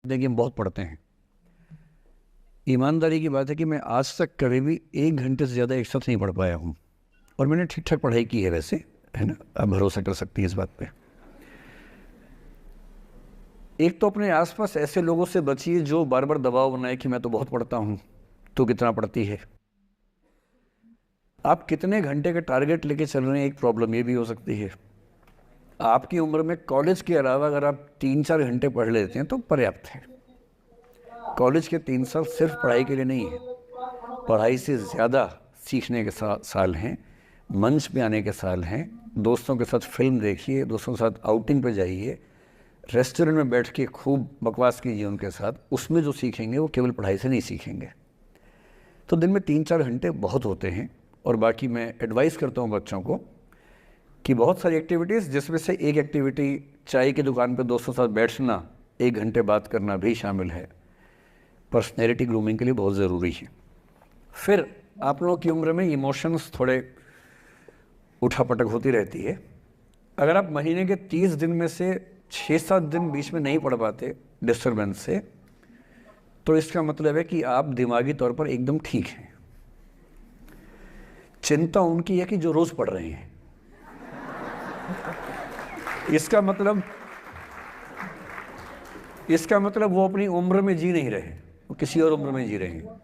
देखिए हम बहुत पढ़ते हैं। ईमानदारी की बात है कि मैं आज तक कभी भी 1 घंटे से ज़्यादा एक साथ नहीं पढ़ पाया हूँ और मैंने ठीक ठाक पढ़ाई की है वैसे, है ना। आप भरोसा कर सकती हैं इस बात पे। एक तो अपने आसपास ऐसे लोगों से बचिए जो बार बार दबाव बनाए कि मैं तो बहुत पढ़ता हूँ, तो कितना पढ़ती है। आप कितने घंटे का टारगेट लेके चल रहे हैं, एक प्रॉब्लम ये भी हो सकती है। आपकी उम्र में कॉलेज के अलावा अगर आप 3-4 घंटे पढ़ लेते हैं तो पर्याप्त है। कॉलेज के 3 साल सिर्फ पढ़ाई के लिए नहीं है, पढ़ाई से ज़्यादा सीखने के साल हैं, मंच पे आने के साल हैं। दोस्तों के साथ फिल्म देखिए, दोस्तों के साथ आउटिंग पे जाइए, रेस्टोरेंट में बैठ के खूब बकवास कीजिए उनके साथ। उसमें जो सीखेंगे वो केवल पढ़ाई से नहीं सीखेंगे। तो दिन में 3-4 घंटे बहुत होते हैं। और बाकी मैं एडवाइस करता हूँ बच्चों को कि बहुत सारी एक्टिविटीज़, जिसमें से एक एक्टिविटी चाय की दुकान पे दोस्तों के साथ बैठना, 1 घंटे बात करना भी शामिल है। पर्सनैलिटी ग्रूमिंग के लिए बहुत ज़रूरी है। फिर आप लोगों की उम्र में इमोशंस थोड़े उठापटक होती रहती है। अगर आप महीने के 30 दिन में से 6-7 दिन बीच में नहीं पढ़ पाते डिस्टर्बेंस से, तो इसका मतलब है कि आप दिमागी तौर पर एकदम ठीक हैं। चिंता उनकी है कि जो रोज़ पढ़ रहे हैं। इसका मतलब वो अपनी उम्र में जी नहीं रहे, वो किसी और उम्र में जी रहे हैं।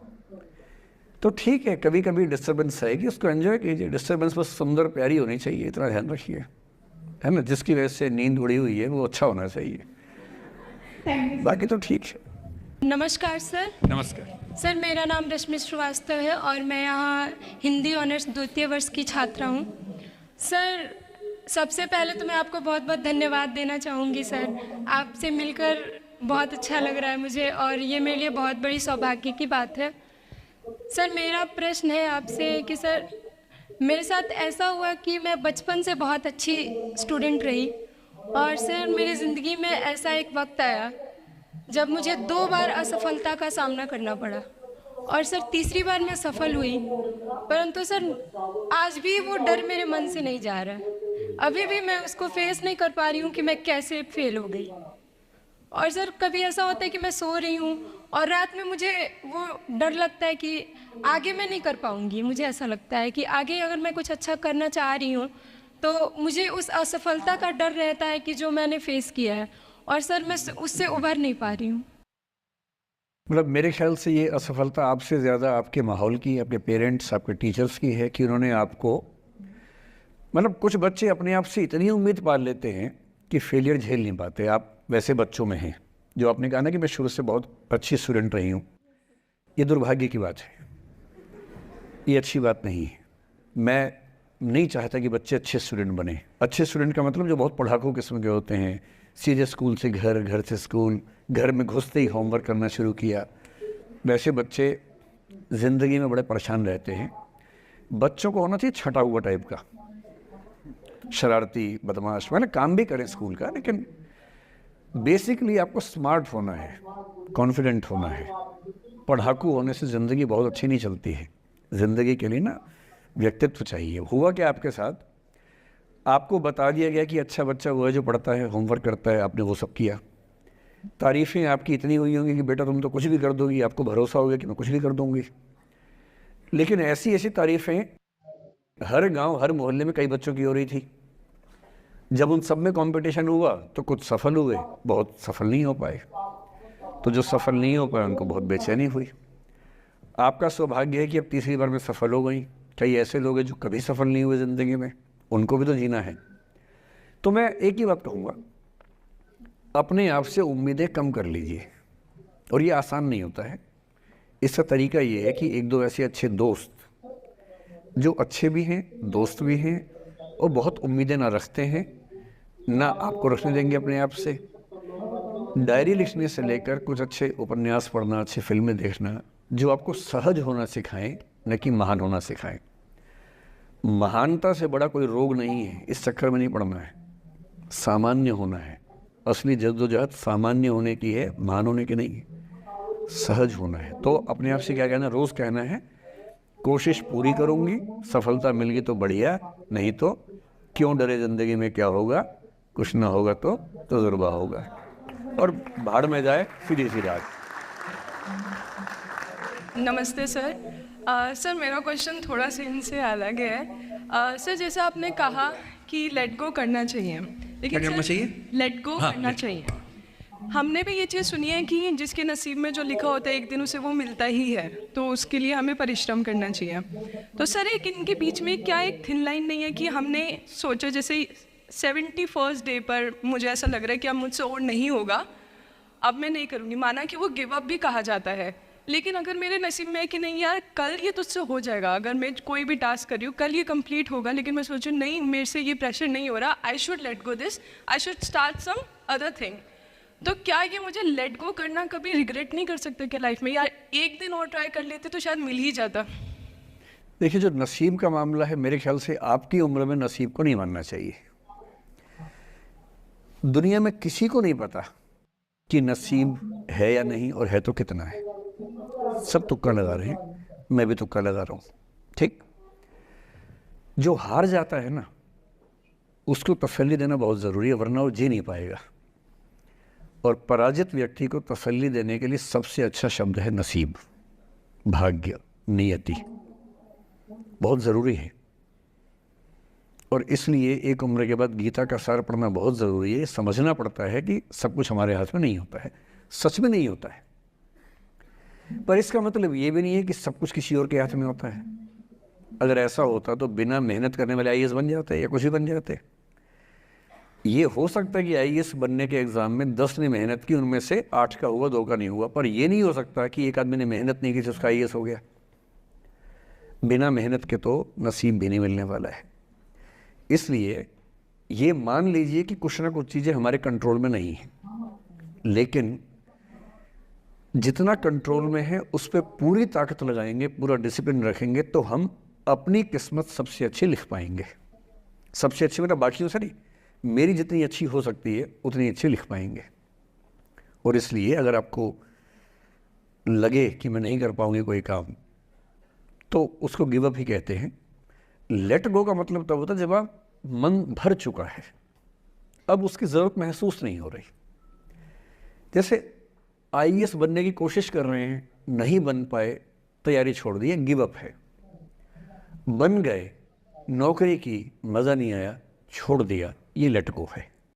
तो ठीक है, कभी कभी डिस्टर्बेंस आएगी, उसको एंजॉय कीजिए। डिस्टर्बेंस बस सुंदर प्यारी होनी चाहिए, इतना ध्यान रखिए, है ना। जिसकी वजह से नींद उड़ी हुई है वो अच्छा होना चाहिए, बाकी तो ठीक है। नमस्कार सर। नमस्कार सर, मेरा नाम रश्मि श्रीवास्तव है और मैं यहाँ हिंदी ऑनर्स द्वितीय वर्ष की छात्रा हूँ। सर, सबसे पहले तो मैं आपको बहुत बहुत धन्यवाद देना चाहूँगी सर। आपसे मिलकर बहुत अच्छा लग रहा है मुझे और ये मेरे लिए बहुत बड़ी सौभाग्य की बात है। सर, मेरा प्रश्न है आपसे कि सर, मेरे साथ ऐसा हुआ कि मैं बचपन से बहुत अच्छी स्टूडेंट रही और सर मेरी ज़िंदगी में ऐसा एक वक्त आया जब मुझे 2 बार असफलता का सामना करना पड़ा और सर तीसरी बार मैं सफल हुई, परंतु सर आज भी वो डर मेरे मन से नहीं जा रहा है। अभी भी मैं उसको फेस नहीं कर पा रही हूँ कि मैं कैसे फेल हो गई। और सर कभी ऐसा होता है कि मैं सो रही हूँ और रात में मुझे वो डर लगता है कि आगे मैं नहीं कर पाऊँगी। मुझे ऐसा लगता है कि आगे अगर मैं कुछ अच्छा करना चाह रही हूँ तो मुझे उस असफलता का डर रहता है कि जो मैंने फेस किया है, और सर मैं उससे उभर नहीं पा रही हूँ। मतलब मेरे ख्याल से ये असफलता आपसे ज़्यादा आपके माहौल की, आपके पेरेंट्स, आपके टीचर्स की है कि उन्होंने आपको, मतलब कुछ बच्चे अपने आप से इतनी उम्मीद पाल लेते हैं कि फेलियर झेल नहीं पाते। आप वैसे बच्चों में हैं। जो आपने कहा ना कि मैं शुरू से बहुत अच्छी स्टूडेंट रही हूँ, ये दुर्भाग्य की बात है, ये अच्छी बात नहीं है। मैं नहीं चाहता कि बच्चे अच्छे स्टूडेंट बने। अच्छे स्टूडेंट का मतलब जो बहुत पढ़ाकू किस्म के होते हैं, सीधे स्कूल से घर, घर से स्कूल, घर में घुसते ही होमवर्क करना शुरू किया, वैसे बच्चे ज़िंदगी में बड़े परेशान रहते हैं। बच्चों को होना चाहिए छटा हुआ टाइप का, शरारती, बदमाश, मतलब काम भी करें स्कूल का, लेकिन बेसिकली आपको स्मार्ट होना है, कॉन्फिडेंट होना है। पढ़ाकू होने से ज़िंदगी बहुत अच्छी नहीं चलती है। ज़िंदगी के लिए ना व्यक्तित्व चाहिए। हुआ क्या आपके साथ, आपको बता दिया गया कि अच्छा बच्चा वो है जो पढ़ता है, होमवर्क करता है, आपने वो सब किया। तारीफ़ें आपकी इतनी हुई होंगी कि बेटा तुम तो कुछ भी कर दोगी, आपको भरोसा हो गया कि मैं कुछ भी कर दूंगी। लेकिन ऐसी ऐसी तारीफ़ें हर गांव, हर मोहल्ले में कई बच्चों की हो रही थी। जब उन सब में कंपटीशन हुआ तो कुछ सफल हुए, बहुत सफल नहीं हो पाए। तो जो सफल नहीं हो पाए उनको बहुत बेचैनी हुई। आपका सौभाग्य है कि अब तीसरी बार में सफल हो गई। कई ऐसे लोग हैं जो कभी सफल नहीं हुए ज़िंदगी में, उनको भी तो जीना है। तो मैं एक ही बात कहूँगा, अपने आप से उम्मीदें कम कर लीजिए। और ये आसान नहीं होता है। इसका तरीका ये है कि 1-2 ऐसे अच्छे दोस्त जो अच्छे भी हैं, दोस्त भी हैं और बहुत उम्मीदें ना रखते हैं, ना आपको रखने देंगे अपने आप से। डायरी लिखने से लेकर कुछ अच्छे उपन्यास पढ़ना, अच्छी फिल्में देखना, जो आपको सहज होना सिखाएं, न कि महान होना सिखाएं। महानता से बड़ा कोई रोग नहीं है, इस चक्कर में नहीं पड़ना है। सामान्य होना है। असली जद्दोजहद सामान्य होने की है, महान होने की नहीं है। सहज होना है। तो अपने आप से क्या कहना, रोज़ कहना है, कोशिश पूरी करूँगी, सफलता मिल गई तो बढ़िया, नहीं तो क्यों डरे, ज़िंदगी में क्या होगा, कुछ ना होगा तो तजुर्बा होगा। और भाड़ में जाए सीधी सी रात। नमस्ते सर। सर मेरा क्वेश्चन थोड़ा सा इनसे अलग है। सर जैसे आपने कहा कि लेट गो करना चाहिए, लेकिन क्या करना चाहिए? लेट गो करना चाहिए। हमने भी ये चीज़ सुनी है कि जिसके नसीब में जो लिखा होता है एक दिन उसे वो मिलता ही है, तो उसके लिए हमें परिश्रम करना चाहिए। तो सर एक इनके बीच में क्या एक थिन लाइन नहीं है कि हमने सोचा जैसे 71st डे पर मुझे ऐसा लग रहा है कि अब मुझसे और नहीं होगा, अब मैं नहीं करूँगी, माना कि वो गिव अप भी कहा जाता है, लेकिन अगर मेरे नसीब में है कि नहीं यार कल ये तुझसे हो जाएगा, अगर मैं कोई भी टास्क कर रही हूँ कल ये कंप्लीट होगा, लेकिन मैं सोचूँ नहीं मेरे से ये प्रेशर नहीं हो रहा, I should let go this, I should start some other thing, तो क्या ये मुझे लेट गो करना कभी रिग्रेट नहीं कर सकते क्या लाइफ में, यार एक दिन और ट्राई कर लेते तो शायद मिल ही जाता? देखिए, जो नसीब का मामला है, मेरे ख्याल से आपकी उम्र में नसीब को नहीं मानना चाहिए। दुनिया में किसी को नहीं पता कि नसीब है या नहीं, और है तो कितना है। सब तुक्का लगा रहे हैं, मैं भी तुक्का लगा रहा हूँ। ठीक, जो हार जाता है ना, उसको तसल्ली देना बहुत ज़रूरी है, वरना वो जी नहीं पाएगा। और पराजित व्यक्ति को तसल्ली देने के लिए सबसे अच्छा शब्द है नसीब, भाग्य, नियति, बहुत ज़रूरी है। और इसलिए एक उम्र के बाद गीता का सार पढ़ना बहुत ज़रूरी है। समझना पड़ता है कि सब कुछ हमारे हाथ में नहीं होता है, सच में नहीं होता है, पर इसका मतलब ये भी नहीं है कि सब कुछ किसी और के हाथ में होता है। अगर ऐसा होता तो बिना मेहनत करने वाले आईएएस बन जाते या कुछ भी बन जाते। ये हो सकता है कि आईएएस बनने के एग्ज़ाम में 10 ने मेहनत की, उनमें से 8 का हुआ, 2 का नहीं हुआ, पर यह नहीं हो सकता कि एक आदमी ने मेहनत नहीं की तो उसका आईएएस हो गया। बिना मेहनत के तो नसीब भी नहीं मिलने वाला है। इसलिए ये मान लीजिए कि कुछ ना कुछ चीज़ें हमारे कंट्रोल में नहीं हैं, लेकिन जितना कंट्रोल में है उस पर पूरी ताकत लगाएंगे, पूरा डिसिप्लिन रखेंगे, तो हम अपनी किस्मत सबसे अच्छी लिख पाएंगे। सबसे अच्छी मतलब बाकियों से नहीं, मेरी जितनी अच्छी हो सकती है उतनी अच्छी लिख पाएंगे। और इसलिए अगर आपको लगे कि मैं नहीं कर पाऊंगी कोई काम, तो उसको गिव अप ही कहते हैं। लेट गो का मतलब तब होता है जब आप मन भर चुका है, अब उसकी ज़रूरत महसूस नहीं हो रही। जैसे आईएएस बनने की कोशिश कर रहे हैं, नहीं बन पाए, तैयारी छोड़ दी, गिव अप है। बन गए, नौकरी की, मज़ा नहीं आया, छोड़ दिया, ये लेट गो है।